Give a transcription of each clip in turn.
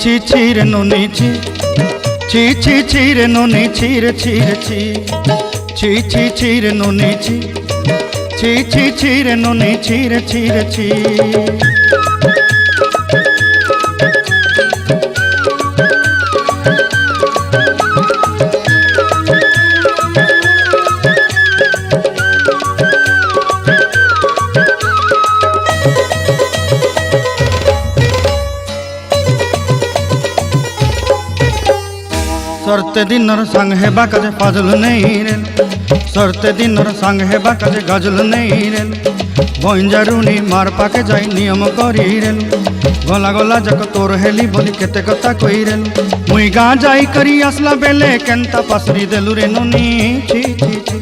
ছি ছি রে নুনি ছি ছি ছি ছি রে নুনি ছি রে ছি রে ছি ছি ছি ছি রে নুনি ছি ছি ছি ছি রে নুনি ছি রে ছি রে ছি। सरते दिनर संग हेबा काजे फाजल नहीं रेल सरते दिनर संग हेबा काजे गजल नहीं रेल बंजारुनी मार पाके जाई नियम करी रेल गला गला जक तोर हेली बोली केते कथा कई रेल मुई गाँ जाई करी आसला बेले केंता पासरी देलु रे नुनी छी छी छी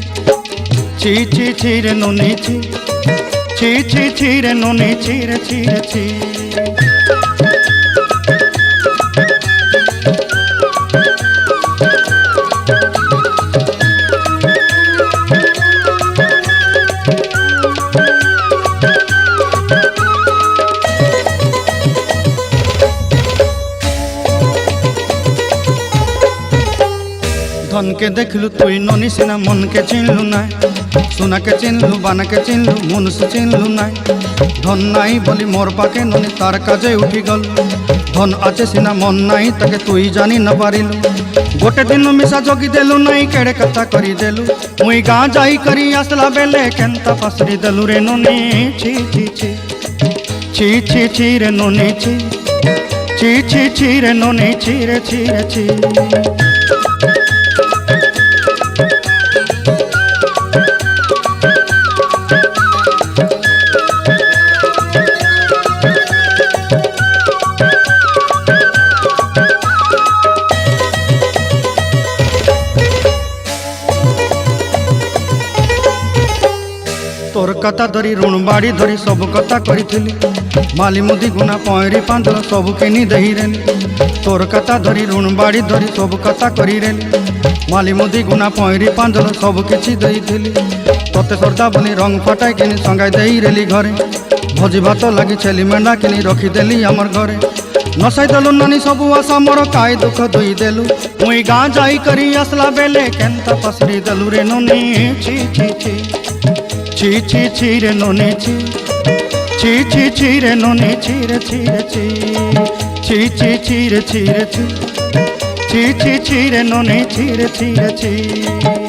छी छी छी रे नुनी छी छी छी छी रे नुनी छी रे छी रे छी। धन के देखलु तुई ननी सिना मन के चिन्हलु नाय सोना के चिन्हलु बाना के चिन्हलु मुनुष चिन्हलु नाय धन नाई बोली मोर पाके ननी तार काजे उठी गल धन आचे सिना मन नाई ताके तुई जानी न पारिलु गोटे दिन मिसा जोगी देलु नाई केड़े कथा करी देलु मुई गाँ जाई करी आसला बेले केंता पासरी देलु रे ननी छी छी छी छी छी छी रे ननी छी छी छी छी रे ननी छी रे छी रे छी। तोर कथा धरी ऋण बाड़ी धरी सब कथा करी माली मुदी गुना पहरी पांदल सब किनी दही रेली तोर कथा धरी ऋण बाड़ी धरी सब कथा करी रेली माली मुदी गुना पहरी पांदल सब किछि दही तोते सरदा बोली रंग फटाई किनी संगाई दही रेली घरे भोजी भात लगी छेली मेंढा किनी रखीदेली आमर घरे नसाई देलु नानी सबू आशा मोर काय दुख दुई देलु मुई गाँ जाई करी आसला बेले केंता पसरी देलु रे ननी छी छी छी छी छी छी रे ननी छी छी छी छी रे ननी छी रे छी रे छी छी छी छी रे छी रे छी छी छी छी रे ननी छी रे छी रे छी।